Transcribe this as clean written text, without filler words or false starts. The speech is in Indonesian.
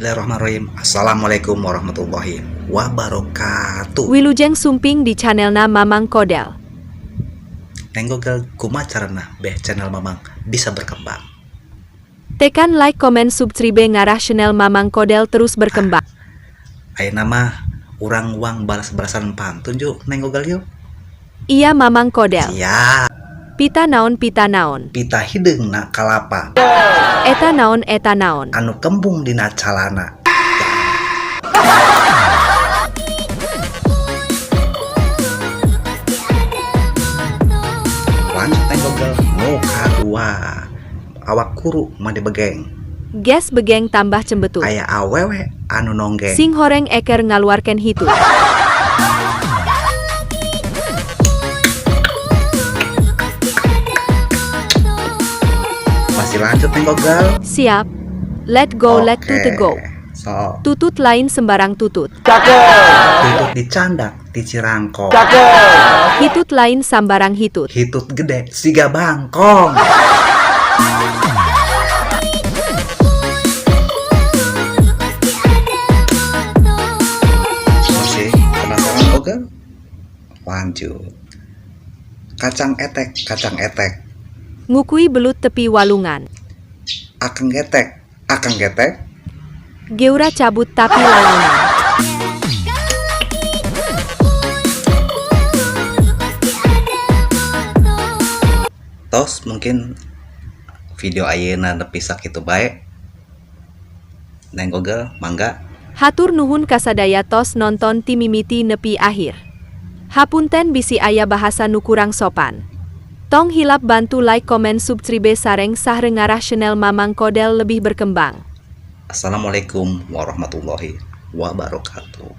Bismillahirrahmanirrahim. Assalamualaikum warahmatullahi wabarakatuh. Wilujeng sumping di channelna Mamang Kodel. Nenggogel kumaha carana beh channel Mamang bisa berkembang. Tekan like, komen, subscribe ngarah channel Mamang Kodel terus berkembang. Ayeuna mah urang uang balas-balasan pantun yuk nenggogel yuk. Iya Mamang Kodel. Iya. Pita naon pita naon. Pita hideungna kalapa. Eta naon eta naon. Anu kembung dina calana. Lanjut nenggogel nu kadua. Awak kuru mah dibegeng. Ges begeng tambah cembetut. Aya awewe anu nonggeng. Sing horeng eker ngaluarkeun hitu. Masih lanjut nenggogel. Siap. Let go, let to go. So, Tutut lain sembarang tutut. hitut dicandak di Cirangkong. Hitut lain sambarang hitut. Hitut gede siga bangkong. Masih penasaran Gogel? Lanjut. Kacang etek. Ngukui belut tepi walungan. Akang getek. Geura cabut tapi lalangan. Tos mungkin video ayeuna nepi sakitu bae. Neng Gogel mangga. Hatur nuhun kasadaya tos nonton ti mimiti nepi akhir. Hapunten bisi aya bahasa nu kurang sopan. Tong hilap bantu like, komen, subscribe sareng sahre ngarah channel Mamang Kodel lebih berkembang. Assalamualaikum warahmatullahi wabarakatuh.